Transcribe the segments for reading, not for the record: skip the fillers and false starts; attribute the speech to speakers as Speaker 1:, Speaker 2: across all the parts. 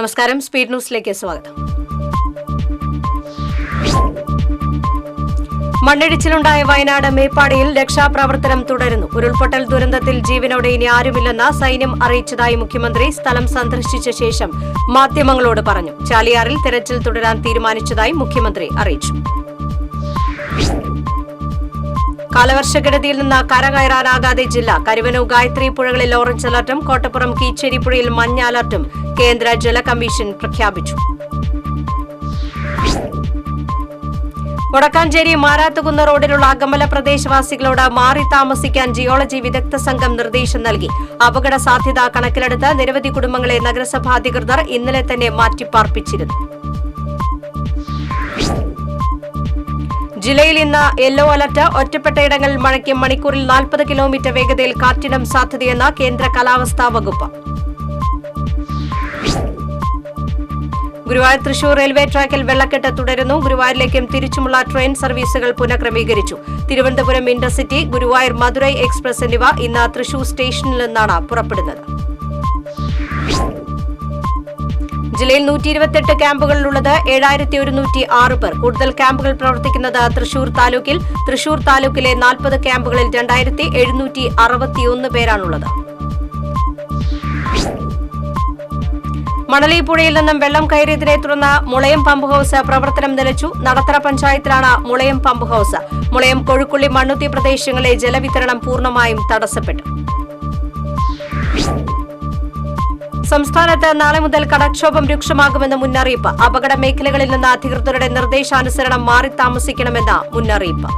Speaker 1: നമസ്കാരം, സ്പീഡ് ന്യൂസിലേക്ക് സ്വാഗതം. മണ്ണിടിച്ചിലുണ്ടായ വയനാട് മേപ്പാടിയിൽ രക്ഷാപ്രവർത്തനം തുടരുന്നു. ഉരുൾപൊട്ടൽ ദുരന്തത്തിൽ ജീവനോടെ ഇനി ആരുമില്ലെന്ന് സൈന്യം അറിയിച്ചതായി മുഖ്യമന്ത്രി സ്ഥലം സന്ദർശിച്ച ശേഷം മാധ്യമങ്ങളോട് പറഞ്ഞു. ചാലിയാറിൽ തെരച്ചിൽ തുടരാൻ തീരുമാനിച്ചതായി മുഖ്യമന്ത്രി അറിയിച്ചു. കാലവർഷക്കെടുതിയിൽ നിന്ന് കരകയറാനാകാതെ ജില്ല. കരുവന്നൂർ, ഗായത്രി പുഴകളിൽ ഓറഞ്ച് അലർട്ടും കോട്ടപ്പുറം കീച്ചേരി പുഴയിൽ മഞ്ഞ അലർട്ടും കേന്ദ്ര ജല കമ്മീഷൻ പ്രഖ്യാപിച്ചു. വടക്കാഞ്ചേരി മാരാത്തുകുന്ന് റോഡിലുള്ള അകമല പ്രദേശവാസികളോട് മാറി താമസിക്കാൻ ജിയോളജി വിദഗ്ധ സംഘം നിർദ്ദേശം നൽകി. അപകട സാധ്യത കണക്കിലെടുത്ത് നിരവധി കുടുംബങ്ങളെ നഗരസഭാ അധികൃതർ ഇന്നലെ തന്നെ മാറ്റിപ്പാർപ്പിച്ചിരുന്നു. ജില്ലയിൽ ഇന്ന് യെല്ലോ അലർട്ട്. ഒറ്റപ്പെട്ടയിടങ്ങളിൽ മഴയ്ക്ക് മണിക്കൂറിൽ 40 കിലോമീറ്റർ വേഗതയിൽ കാറ്റിനും സാധ്യതയെന്ന് കേന്ദ്ര കാലാവസ്ഥാ വകുപ്പ്. ഗുരുവായൂർ തൃശൂർ റെയിൽവേ ട്രാക്കിൽ വെള്ളക്കെട്ട് തുടരുന്നു. ഗുരുവായൂരിലേക്കും തിരിച്ചുമുള്ള ട്രെയിൻ സർവീസുകൾ പുനഃക്രമീകരിച്ചു. തിരുവനന്തപുരം ഇന്റർസിറ്റി, ഗുരുവായൂർ മധുരൈ എക്സ്പ്രസ് എന്നിവ ഇന്ന് തൃശൂർ സ്റ്റേഷനിൽ നിന്നാണ് പുറപ്പെടുന്നത്. ജില്ലയിൽ 128 ക്യാമ്പുകളിലുള്ളത് 7106 പേർ. കൂടുതൽ ക്യാമ്പുകൾ പ്രവർത്തിക്കുന്നത് തൃശൂർ താലൂക്കിൽ. തൃശൂർ താലൂക്കിലെ 40 ക്യാമ്പുകളിൽ 2761 പേരാണുള്ളത്. മണലി പുഴയിൽ നിന്നും വെള്ളം കയറിയതിനെ തുടർന്ന് മുളയം പമ്പ് ഹൌസ് പ്രവർത്തനം നിലച്ചു. നടത്തറ പഞ്ചായത്തിലാണ് മുളയം പമ്പ് ഹൌസ്. മുളയം, കൊഴുക്കുള്ളി, മണ്ണുത്തി പ്രദേശങ്ങളിലെ ജലവിതരണം പൂർണ്ണമായും തടസ്സപ്പെട്ടു. സംസ്ഥാനത്ത് നാളെ മുതൽ കടക്ഷോഭം രൂക്ഷമാകുമെന്ന് മുന്നറിയിപ്പ്. അപകട മേഖലകളിൽ നിന്ന് അധികൃതരുടെ നിർദ്ദേശാനുസരണം മാറി താമസിക്കണമെന്ന മുന്നറിയിപ്പ്.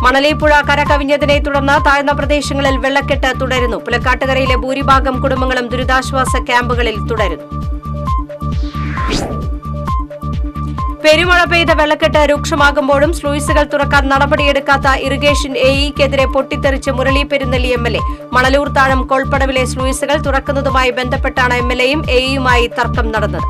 Speaker 1: മണലി പുഴ കരകവിഞ്ഞതിനെ തുടർന്ന് താഴ്ന്ന പ്രദേശങ്ങളിൽ വെള്ളക്കെട്ട് തുടരുന്നു. പുലക്കാട്ടുകരയിലെ ഭൂരിഭാഗം കുടുംബങ്ങളും ദുരിതാശ്വാസ ക്യാമ്പുകളിൽ തുടരുന്നു. പെരുമഴ പെയ്ത വെള്ളക്കെട്ട് രൂക്ഷമാകുമ്പോഴും സ്ലൂയിസുകൾ തുറക്കാൻ നടപടിയെടുക്കാത്ത ഇറിഗേഷൻ എഇക്കെതിരെ പൊട്ടിത്തെറിച്ച് മുരളി പെരുന്നെല്ലി എംഎൽഎ. മണലൂർ താഴം കോൾപ്പടവിലെ സ്ലൂയിസുകൾ തുറക്കുന്നതുമായി ബന്ധപ്പെട്ടാണ് എംഎൽഎയും എഇയുമായി തർക്കം നടന്നത്.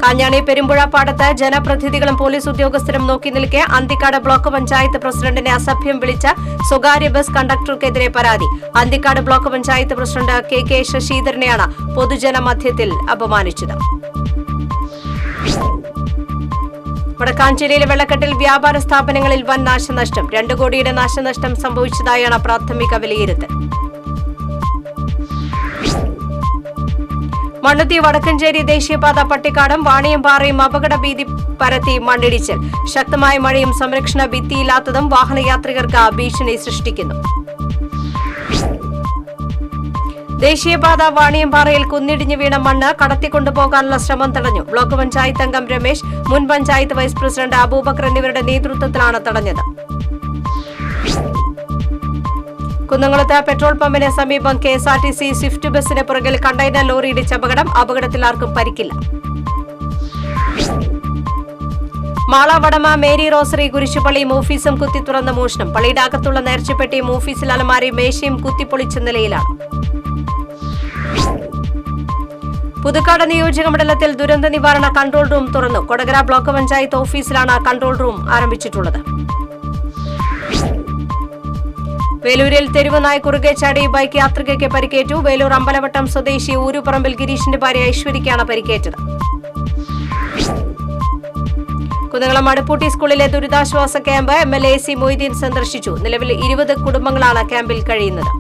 Speaker 1: കാഞ്ഞാണി പെരുമ്പുഴ പാടത്ത് ജനപ്രതിനിധികളും പോലീസ് ഉദ്യോഗസ്ഥരും നോക്കി നിൽക്കെ അന്തിക്കാട് ബ്ലോക്ക് പഞ്ചായത്ത് പ്രസിഡന്റിനെ അസഭ്യം വിളിച്ച സ്വകാര്യ ബസ് കണ്ടക്ടർക്കെതിരെ പരാതി. Anthikad block panchayat president K ശശിധരനെയാണ് പൊതുജന മധ്യത്തിൽ അപമാനിച്ചത്. വടക്കാഞ്ചേരിയിലെ വെള്ളക്കെട്ടിൽ വ്യാപാര സ്ഥാപനങ്ങളിൽ വൻ നാശനഷ്ടം. 2 കോടിയുടെ നാശനഷ്ടം സംഭവിച്ചതായാണ് പ്രാഥമിക വിലയിരുത്തൽ. മണ്ണുത്തി വടക്കഞ്ചേരി ദേശീയപാത പട്ടിക്കാടും വാണിയമ്പാറയും അപകട ഭീതി പരത്തി മണ്ണിടിച്ചിൽ. ശക്തമായ മഴയും സംരക്ഷണ ഭിത്തിയില്ലാത്തതും വാഹനയാത്രികർക്ക് ഭീഷണി സൃഷ്ടിക്കുന്നു. ദേശീയപാത വാണിയമ്പാറയിൽ കുന്നിടിഞ്ഞു വീണ മണ്ണ് കടത്തിക്കൊണ്ടുപോകാനുള്ള ശ്രമം തടഞ്ഞു. ബ്ലോക്ക് പഞ്ചായത്ത് അംഗം രമേശ്, മുൻ പഞ്ചായത്ത് വൈസ് പ്രസിഡന്റ് അബൂബക്കർ എന്നിവരുടെ നേതൃത്വത്തിലാണ് തടഞ്ഞത്. കുന്നംകുളത്ത് പെട്രോൾ പമ്പിന് സമീപം കെഎസ്ആർടിസി സ്വിഫ്റ്റ് ബസിന് പുറകിൽ കണ്ടെയ്നർ ലോറി ഇടിച്ച അപകടം. അപകടത്തിൽ ആർക്കും പരിക്കില്ല. മാള വടമ മേരി റോസറി കുരിശുപള്ളിയും ഓഫീസും കുത്തി തുറന്ന മോഷണം. പള്ളിയുടെ അകത്തുള്ള നേർച്ചപ്പെട്ടിയും ഓഫീസിൽ അലമാരയും മേശയും കുത്തിപ്പൊളിച്ച നിലയിലാണ്. പുതുക്കാട് നിയോജക മണ്ഡലത്തിൽ ദുരന്ത നിവാരണ കൺട്രോൾ റൂം തുറന്നു. കൊടകര ബ്ലോക്ക് പഞ്ചായത്ത് ഓഫീസിലാണ് കൺട്രോൾ റൂം ആരംഭിച്ചിട്ടുള്ളത്. വേലൂരിൽ തെരുവ് നായ കുറുകെ ചാടി ബൈക്ക് യാത്രികയ്ക്ക് പരിക്കേറ്റു. വേലൂർ അമ്പലവട്ടം സ്വദേശി ഊരുപറമ്പിൽ ഗിരീഷിന്റെ ഭാര്യ ഐശ്വര്യയ്ക്കാണ് പരിക്കേറ്റത്. കുന്നംകുളം അടുപ്പൂട്ടി സ്കൂളിലെ ദുരിതാശ്വാസ ക്യാമ്പ് എംഎൽഎ സി മൊയ്തീൻ സന്ദർശിച്ചു. നിലവിൽ 20 കുടുംബങ്ങളാണ് ക്യാമ്പിൽ കഴിയുന്നത്.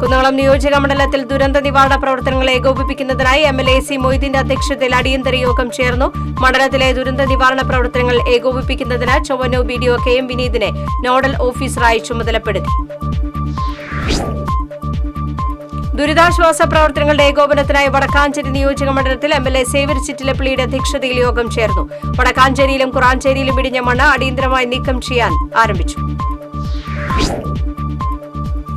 Speaker 1: കുന്നംകുളം നിയോജക മണ്ഡലത്തിൽ ദുരന്ത നിവാരണ പ്രവർത്തനങ്ങൾ ഏകോപിപ്പിക്കുന്നതിനായി എംഎൽഎ സി മൊയ്തീന്റെ അധ്യക്ഷതയിൽ അടിയന്തര യോഗം ചേർന്നു. മണ്ഡലത്തിലെ ദുരന്ത നിവാരണ പ്രവർത്തനങ്ങൾ ഏകോപിപ്പിക്കുന്നതിന് ചൊവ്വന്നൂർ BDO KM വിനീതിനെ നോഡൽ ഓഫീസറായി ചുമതലപ്പെടുത്തി. ദുരിതാശ്വാസ പ്രവർത്തനങ്ങളുടെ ഏകോപനത്തിനായി വടക്കാഞ്ചേരി നിയോജക മണ്ഡലത്തിൽ എംഎൽഎ സേവ്യർ ചിറ്റിലപ്പള്ളിയുടെ അധ്യക്ഷതയിൽ യോഗം ചേർന്നു. വടക്കാഞ്ചേരിയിലും കുറാഞ്ചേരിയിലും ഇടിഞ്ഞ മണ്ണ് അടിയന്തരമായി നീക്കം ചെയ്യാൻ ആരംഭിച്ചു.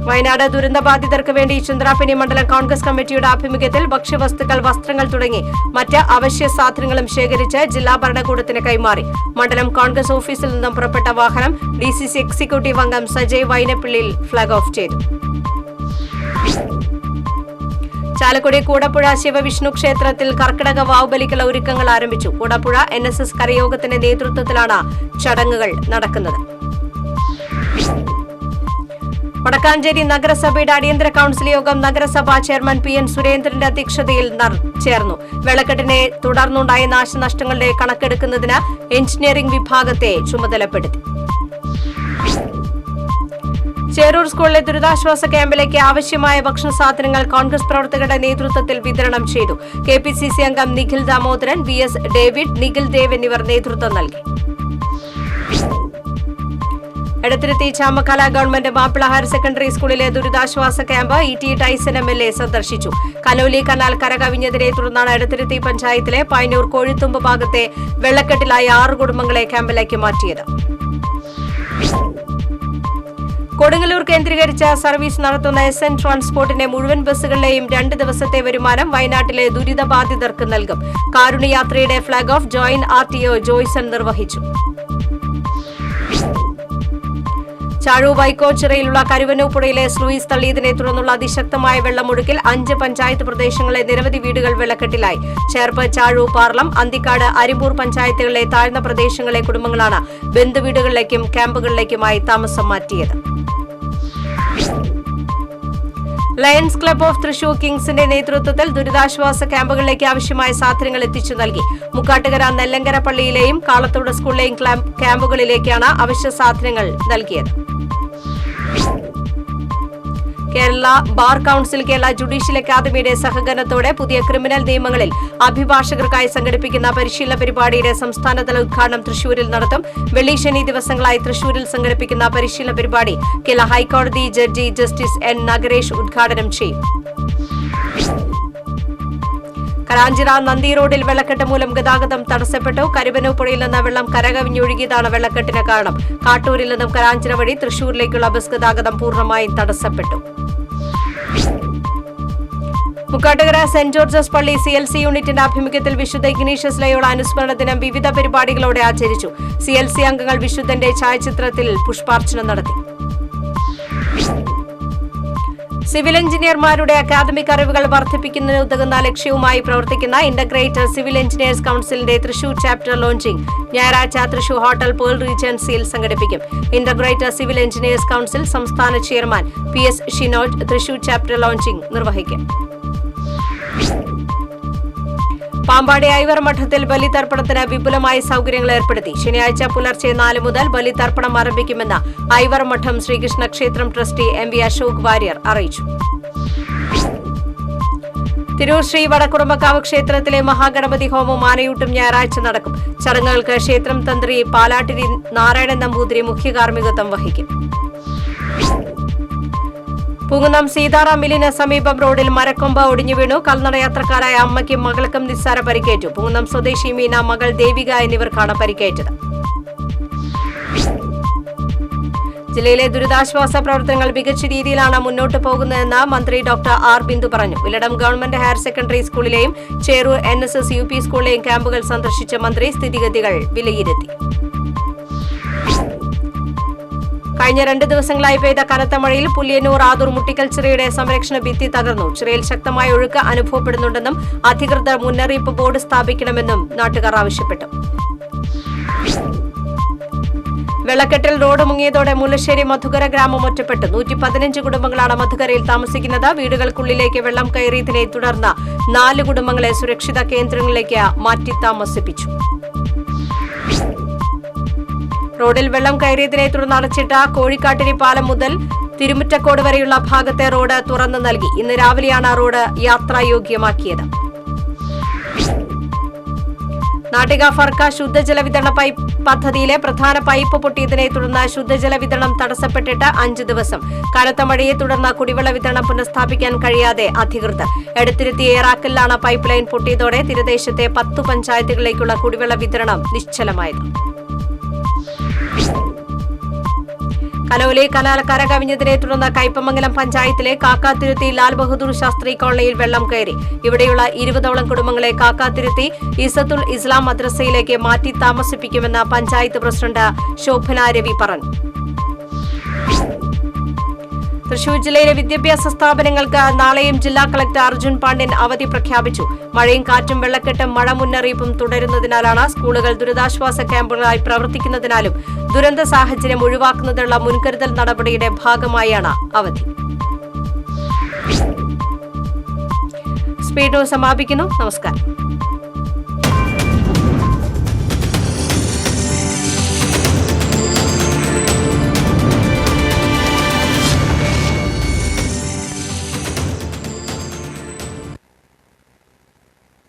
Speaker 1: വയനാട് ദുരന്തബാധിതർക്ക് വേണ്ടി ചന്ദ്രാപിനി മണ്ഡലം കോൺഗ്രസ് കമ്മിറ്റിയുടെ ആഭിമുഖ്യത്തിൽ ഭക്ഷ്യവസ്തുക്കൾ, വസ്ത്രങ്ങൾ തുടങ്ങി മറ്റ് അവശ്യ സാധനങ്ങളും ശേഖരിച്ച് ജില്ലാ ഭരണകൂടത്തിന് കൈമാറി. മണ്ഡലം കോൺഗ്രസ് ഓഫീസിൽ നിന്നും പുറപ്പെട്ട വാഹനം DCC എക്സിക്യൂട്ടീവ് അംഗം സജയ് വൈനപ്പിള്ളിയിൽ ഫ്ളാഗ് ഓഫ് ചെയ്തു. ചാലക്കുടി കൂടപ്പുഴ ശിവവിഷ്ണു ക്ഷേത്രത്തിൽ കർക്കിടക വാവുബലിക്കുള്ള ഒരുക്കങ്ങൾ ആരംഭിച്ചു. കൂടപ്പുഴ NSS കരയോഗത്തിന്റെ നേതൃത്വത്തിലാണ് ചടങ്ങുകൾ നടക്കുന്നത്. വടക്കാഞ്ചേരി നഗരസഭയുടെ അടിയന്തര കൌൺസിൽ യോഗം നഗരസഭാ ചെയർമാൻ PN സുരേന്ദ്രന്റെ അധ്യക്ഷതയിൽ ചേർന്നു. വെള്ളക്കെട്ടിനെ തുടർന്നുണ്ടായ നാശനഷ്ടങ്ങളുടെ കണക്കെടുക്കുന്നതിന് എഞ്ചിനീയറിംഗ് വിഭാഗത്തെ ചുമതലപ്പെടുത്തി. ചേരൂർ സ്കൂളിലെ ദുരിതാശ്വാസ ക്യാമ്പിലേക്ക് ആവശ്യമായ ഭക്ഷണ സാധനങ്ങൾ കോൺഗ്രസ് പ്രവർത്തകരുടെ നേതൃത്വത്തിൽ വിതരണം ചെയ്തു. KPCC അംഗം നിഖിൽ ദാമോദരൻ, VS ഡേവിഡ്, നിഖിൽ ദേവ് എന്നിവർ നേതൃത്വം നൽകി. Edathiruthy Chamakkala government Mappila higher secondary സ്കൂളിലെ ദുരിതാശ്വാസ ക്യാമ്പ് ET ടൈസൺ MLA സന്ദർശിച്ചു. കനോലി കനാൽ കരകവിഞ്ഞതിനെ തുടർന്നാണ് എടത്തിരുത്തി പഞ്ചായത്തിലെ പൈനൂർ കോഴിത്തുമ്പ് ഭാഗത്തെ വെള്ളക്കെട്ടിലായ 6 കുടുംബങ്ങളെ ക്യാമ്പിലേക്ക് മാറ്റിയത്. കൊടുങ്ങല്ലൂർ കേന്ദ്രീകരിച്ച സർവീസ് നടത്തുന്ന SN ട്രാൻസ്പോർട്ടിന്റെ മുഴുവൻ ബസ്സുകളിലെയും 2 ദിവസത്തെ വരുമാനം വയനാട്ടിലെ ദുരിതബാധിതർക്ക് നൽകും. കാരുണ്യയാത്രയുടെ flag off joint RTO Joyson നിർവഹിച്ചു. ചാഴു വൈക്കോച്ചിറയിലുള്ള കരുവന്നൂപ്പുഴയിലെ സ്ലൂയിസ് തള്ളിയതിനെ തുടർന്നുള്ള അതിശക്തമായ വെള്ളമൊഴുക്കിൽ 5 പഞ്ചായത്ത് പ്രദേശങ്ങളിലെ നിരവധി വീടുകൾ വെള്ളക്കെട്ടിലായി. ചേർപ്പ്, ചാഴു, പാർലം, അന്തിക്കാട്, അരിമ്പൂർ പഞ്ചായത്തുകളിലെ താഴ്ന്ന പ്രദേശങ്ങളിലെ കുടുംബങ്ങളാണ് ബന്ധുവീടുകളിലേക്കും ക്യാമ്പുകളിലേക്കുമായി താമസം മാറ്റിയത്. ലയൺസ് ക്ലബ് ഓഫ് തൃശൂർ കിങ്സിന്റെ നേതൃത്വത്തിൽ ദുരിതാശ്വാസ ക്യാമ്പുകളിലേക്ക് ആവശ്യമായ സാധനങ്ങൾ എത്തിച്ചു നൽകി. മുക്കാട്ടുകര നെല്ലങ്കര പള്ളിയിലെയും കാളത്തോട് സ്കൂളിലെയും ക്യാമ്പുകളിലേക്കാണ് അവശ്യ സാധനങ്ങൾ നൽകിയത്. Kerala bar council, Kerala judicial അക്കാദമിയുടെ സഹകരണത്തോടെ പുതിയ ക്രിമിനൽ നിയമങ്ങളിൽ അഭിഭാഷകർക്കായി സംഘടിപ്പിക്കുന്ന പരിശീലന പരിപാടിയുടെ സംസ്ഥാനതല ഉദ്ഘാടനം തൃശൂരിൽ നടത്തും. വെള്ളി, ശനി ദിവസങ്ങളായി തൃശൂരിൽ സംഘടിപ്പിക്കുന്ന പരിശീലന പരിപാടി കേരള ഹൈക്കോടതി ജഡ്ജി ജസ്റ്റിസ് N നഗരേഷ് ഉദ്ഘാടനം ചെയ്യും. കരാഞ്ചിറ നന്ദി റോഡിൽ വെള്ളക്കെട്ട് മൂലം ഗതാഗതം തടസ്സപ്പെട്ടു. കരുവന്നൂപ്പുഴയിൽ നിന്ന് വെള്ളം കരകവിഞ്ഞൊഴുകിയതാണ് വെള്ളക്കെട്ടിന് കാരണം. കാട്ടൂരിൽ നിന്നും കരാഞ്ചിറ വഴി തൃശൂരിലേക്കുള്ള ബസ് ഗതാഗതം പൂർണ്ണമായും തടസ്സപ്പെട്ടു. മുക്കാട്ടുകര സെന്റ് ജോർജസ് പള്ളി CLC യൂണിറ്റിന്റെ ആഭിമുഖ്യത്തിൽ വിശുദ്ധ ഇഗ്നീഷ്യസ് ലയോള അനുസ്മരണ ദിനം വിവിധ പരിപാടികളോടെ ആചരിച്ചു. CLC അംഗങ്ങൾ വിശുദ്ധന്റെ ഛായാചിത്രത്തിൽ പുഷ്പാർച്ചന നടത്തി. സിവിൽ എഞ്ചിനീയർമാരുടെ അക്കാദമിക് അറിവുകൾ വർദ്ധിപ്പിക്കുന്നതിനുതകുന്ന ലക്ഷ്യവുമായി പ്രവർത്തിക്കുന്ന ഇന്റഗ്രേറ്റഡ് സിവിൽ എഞ്ചിനീയേഴ്സ് കൌൺസിലിന്റെ തൃശൂർ ചാപ്റ്റർ ലോഞ്ചിംഗ് ഞായറാഴ്ച തൃശൂർ ഹോട്ടൽ പേൾ റീജൻസിയിൽ സംഘടിപ്പിക്കും. ഇന്റഗ്രേറ്റഡ് സിവിൽ എഞ്ചിനീയേഴ്സ് കൌൺസിൽ സംസ്ഥാന chairman PS Shinoj Thrissur chapter launching നിർവഹിക്കും. പാമ്പാടി ഐവർ മഠത്തിൽ ബലിതർപ്പണത്തിന് വിപുലമായ സൌകര്യങ്ങൾ ഏർപ്പെടുത്തി. ശനിയാഴ്ച പുലർച്ചെ 4 മുതൽ ബലിതർപ്പണം ആരംഭിക്കുമെന്ന് ഐവർ മഠം ശ്രീകൃഷ്ണ ക്ഷേത്രം ട്രസ്റ്റി MV അശോക് വാര്യർ അറിയിച്ചു. തിരൂർ ശ്രീ വടക്കുറുമ്പക്കാവ് ക്ഷേത്രത്തിലെ മഹാഗണപതി ഹോമം ആനയൂട്ടും ഞായറാഴ്ച നടക്കും. ചടങ്ങുകൾക്ക് ക്ഷേത്രം തന്ത്രി പാലാട്ടിരി നാരായണൻ നമ്പൂതിരി മുഖ്യ കാർമ്മികത്വം വഹിക്കും. പൂങ്കുന്നം സീതാറാം മില്ലിന് സമീപം റോഡിൽ മരക്കൊമ്പ് ഒടിഞ്ഞു വീണു. കാൽനടയാത്രക്കാരായ അമ്മയ്ക്കും മകൾക്കും നിസ്സാര പരിക്കേറ്റു. പൂങ്കുന്നം സ്വദേശി മീന, മകൾ ദേവിക എന്നിവർക്കാണ് പരിക്കേറ്റത്. ജില്ലയിലെ ദുരിതാശ്വാസ പ്രവർത്തനങ്ങൾ മികച്ച രീതിയിലാണ് മുന്നോട്ട് പോകുന്നതെന്ന് മന്ത്രി ഡോക്ടർ R ബിന്ദു പറഞ്ഞു. വില്ലടം ഗവൺമെന്റ് ഹയർ സെക്കൻഡറി സ്കൂളിലെയും ചേരൂർ NSS UP സ്കൂളിലെയും ക്യാമ്പുകൾ സന്ദർശിച്ച മന്ത്രി സ്ഥിതിഗതികൾ വിലയിരുത്തി. കഴിഞ്ഞ 2 ദിവസങ്ങളായി പെയ്ത കനത്ത മഴയിൽ പുല്ലിയന്നൂർ ആദൂർ മുട്ടിക്കൽ സംരക്ഷണ ഭിത്തി തകർന്നു. ചിറയിൽ ശക്തമായ ഒഴുക്ക് അനുഭവപ്പെടുന്നുണ്ടെന്നും അധികൃതർ മുന്നറിയിപ്പ് ബോർഡ് സ്ഥാപിക്കണമെന്നും നാട്ടുകാർ ആവശ്യപ്പെട്ടു. വെള്ളക്കെട്ടിൽ റോഡ് മുങ്ങിയതോടെ മുല്ലശ്ശേരി മധുകര ഗ്രാമം ഒറ്റപ്പെട്ടു. 115 കുടുംബങ്ങളാണ് മധുകരയിൽ താമസിക്കുന്നത്. വീടുകൾക്കുള്ളിലേക്ക് വെള്ളം കയറിയതിനെ തുടർന്ന് 4 കുടുംബങ്ങളെ സുരക്ഷിത കേന്ദ്രങ്ങളിലേക്ക് മാറ്റി താമസിപ്പിച്ചു. റോഡിൽ വെള്ളം കയറിയതിനെ തുടർന്ന് അടച്ചിട്ട കോഴിക്കാട്ടിരി പാലം മുതൽ തിരുമുറ്റക്കോട് വരെയുള്ള ഭാഗത്തെ റോഡ് തുറന്നു നൽകി. ഇന്ന് രാവിലെയാണ് റോഡ് യാത്രായോഗ്യമാക്കിയത്. നാട്ടിക ഫർക്ക ശുദ്ധജല വിതരണ പൈപ്പ് പദ്ധതിയിലെ പ്രധാന പൈപ്പ് പൊട്ടിയതിനെ തുടർന്ന് ശുദ്ധജല വിതരണം തടസ്സപ്പെട്ടിട്ട് 5 ദിവസം. കനത്ത മഴയെ തുടർന്ന് കുടിവെള്ള വിതരണം പുനഃസ്ഥാപിക്കാൻ കഴിയാതെ അധികൃതർ. എടത്തിരുത്തി ഏറാക്കലിലാണ് പൈപ്പ് ലൈൻ പൊട്ടിയതോടെ തീരദേശത്തെ 10 പഞ്ചായത്തുകളിലേക്കുള്ള കുടിവെള്ള വിതരണം നിശ്ചലമായത്. കനോലി കനാൽ കരകവിഞ്ഞതിനെ തുടർന്ന് കയ്പമംഗലം പഞ്ചായത്തിലെ കാക്കാത്തിരുത്തി ലാൽ ബഹദൂർ ശാസ്ത്രി കോളനിയിൽ വെള്ളം കയറി. ഇവിടെയുള്ള 20ഓളം കുടുംബങ്ങളെ കാക്കാത്തിരുത്തി ഇസത്തുൽ ഇസ്ലാം മദ്രസയിലേക്ക് മാറ്റി താമസിപ്പിക്കുമെന്ന് പഞ്ചായത്ത് പ്രസിഡന്റ് ശോഭന രവി പറഞ്ഞു. തൃശൂർ ജില്ലയിലെ വിദ്യാഭ്യാസ സ്ഥാപനങ്ങൾക്ക് നാളെയും ജില്ലാ കളക്ടർ അർജുൻ പാണ്ഡ്യൻ അവധി പ്രഖ്യാപിച്ചു. മഴയും കാറ്റും വെള്ളക്കെട്ടും മഴ മുന്നറിയിപ്പും തുടരുന്നതിനാലാണ് സ്കൂളുകൾ ദുരിതാശ്വാസ ക്യാമ്പുകളായി പ്രവർത്തിക്കുന്നതിനാലും ദുരന്ത സാഹചര്യം ഒഴിവാക്കുന്നതിനുള്ള മുൻകരുതൽ നടപടിയുടെ ഭാഗമായാണ് അവധി. സ്പീഡ് ന്യൂസ് സമാപിക്കുന്നു. നമസ്കാരം.